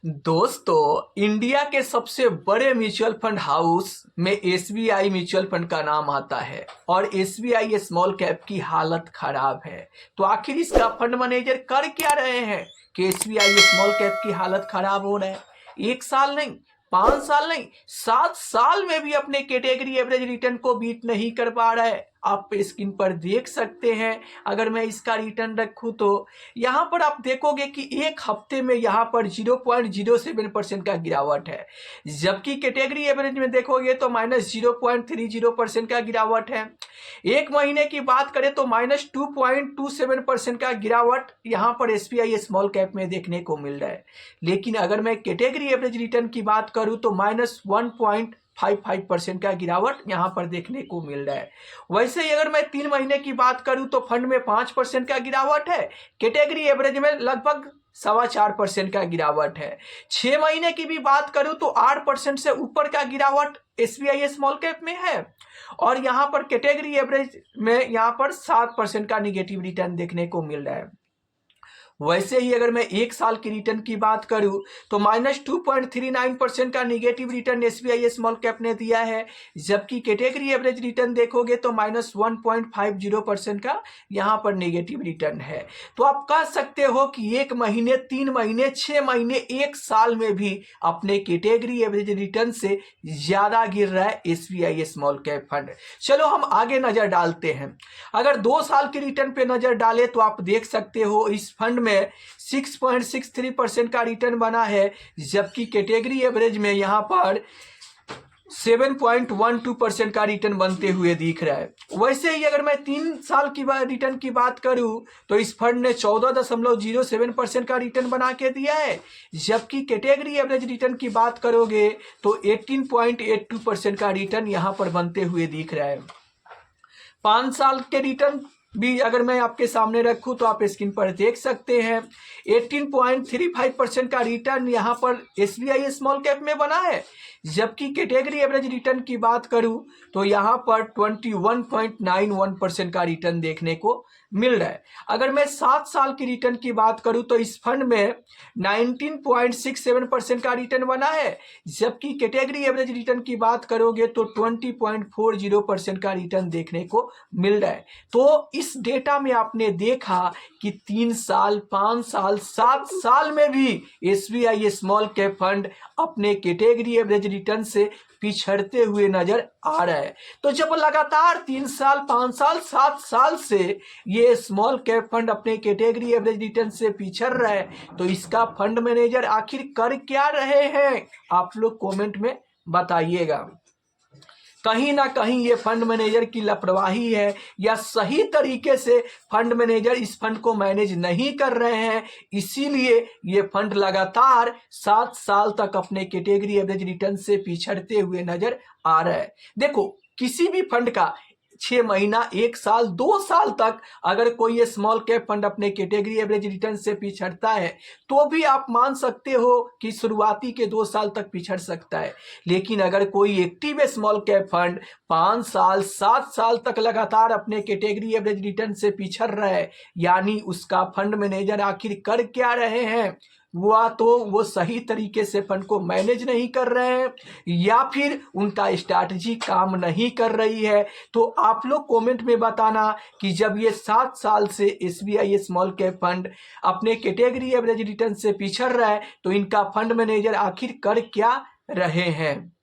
दोस्तों, इंडिया के सबसे बड़े म्यूचुअल फंड हाउस में एसबीआई म्यूचुअल फंड का नाम आता है और एसबीआई स्मॉल कैप की हालत खराब है। तो आखिर इसका फंड मैनेजर कर क्या रहे हैं कि एसबीआई स्मॉल कैप की हालत खराब हो रहा है? 1 साल नहीं, 5 साल नहीं, 7 साल में भी अपने कैटेगरी एवरेज रिटर्न को बीट नहीं कर पा रहा है। आप स्क्रीन पर देख सकते हैं। अगर मैं इसका रिटर्न रखूं तो यहाँ पर आप देखोगे कि एक हफ्ते में यहाँ पर 0.07% का गिरावट है, जबकि कैटेगरी एवरेज में देखोगे तो -0.30% का गिरावट है। एक महीने की बात करें तो -2.27% का गिरावट यहाँ पर एसबीआई स्मॉल कैप में देखने को मिल रहा है। लेकिन अगर मैं कैटेगरी एवरेज रिटर्न की बात करूँ तो -1.55% का गिरावट यहाँ पर देखने को मिल रहा है। वैसे ही अगर मैं 3 महीने की बात करूं तो फंड में 5% का गिरावट है, कैटेगरी एवरेज में लगभग 4.25% का गिरावट है। 6 महीने की भी बात करूं तो 8% से ऊपर का गिरावट एसबीआई स्मॉल कैप में है और यहाँ पर कैटेगरी एवरेज में यहाँ पर 7% का निगेटिव रिटर्न देखने को मिल रहा है। वैसे ही अगर मैं 1 साल की रिटर्न की बात करूं तो -2.39% का negative return SBI small cap ने दिया है, जबकि कैटेगरी एवरेज रिटर्न देखोगे तो -1.50% का यहां पर नेगेटिव रिटर्न है। तो आप कह सकते हो कि 1 महीने, 3 महीने, 6 महीने, 1 साल में भी अपने कैटेगरी एवरेज रिटर्न से ज्यादा गिर रहा है एसबीआई स्मॉल कैप फंड। चलो हम आगे नजर डालते हैं। अगर 2 साल के रिटर्न पे नजर डाले तो आप देख सकते हो इस फंड में 6.63% का रिटर्न बना है, जबकि कैटेगरी एवरेज में यहां पर 7.12% का रिटर्न बनते हुए दिख रहा है। वैसे ही अगर मैं 3 साल की रिटर्न की बात करूं तो इस फंड ने 14.07% का रिटर्न बना के दिया है, जबकि कैटेगरी एवरेज रिटर्न की बात करोगे तो 18.82% का रिटर्न यहां पर बनते हुए दिख रहा है। 5 साल के रिटर्न भी अगर मैं आपके सामने रखूं तो आप स्क्रीन पर देख सकते हैं 18.35% का रिटर्न यहां पर एसबीआई स्मॉल कैप में बना है, जबकि कैटेगरी एवरेज रिटर्न की बात करूं तो यहां पर 21.91% का रिटर्न देखने को मिल रहा है। अगर मैं 7 साल की रिटर्न की बात करूं तो इस फंड में 19.67% का रिटर्न बना है, जबकि कैटेगरी एवरेज रिटर्न की बात करोगे तो 20.40% का रिटर्न देखने को मिल रहा है। तो इस डेटा में आपने देखा कि 3 साल, 5 साल, 7 साल में भी एसबीआई स्मॉल कैप फंड अपने कैटेगरी एवरेज रिटर्न से पिछड़ते हुए नजर आ रहा है। तो जब लगातार 3 साल, 5 साल, 7 साल से ये स्मॉल कैप फंड अपने कैटेगरी एवरेज रिटर्न से पिछड़ रहा है तो इसका फंड मैनेजर आखिर कर क्या रहे हैं? आप लोग कमेंट में बताइएगा। कहीं ना कहीं ये फंड मैनेजर की लापरवाही है या सही तरीके से फंड मैनेजर इस फंड को मैनेज नहीं कर रहे हैं, इसीलिए ये फंड लगातार 7 साल तक अपने कैटेगरी एवरेज रिटर्न से पिछड़ते हुए नजर आ रहा है। देखो, किसी भी फंड का 6 महीना, 1 साल, 2 साल तक अगर कोई ये स्मॉल कैप फंड अपने कैटेगरी एवरेज रिटर्न से पिछड़ता है तो भी आप मान सकते हो कि शुरुआती के 2 साल तक पिछड़ सकता है। लेकिन अगर कोई एक्टिव स्मॉल कैप फंड 5 साल, 7 साल तक लगातार अपने कैटेगरी एवरेज रिटर्न से पिछड़ रहा है, यानी उसका फंड मैनेजर आखिर कर क्या रहे हैं? वो सही तरीके से फंड को मैनेज नहीं कर रहे हैं या फिर उनका स्ट्रैटेजी काम नहीं कर रही है। तो आप लोग कमेंट में बताना कि जब ये 7 साल से एसबीआई स्मॉल कैप फंड अपने कैटेगरी एवरेज रिटर्न से पिछड़ रहा है तो इनका फंड मैनेजर आखिर कर क्या रहे हैं।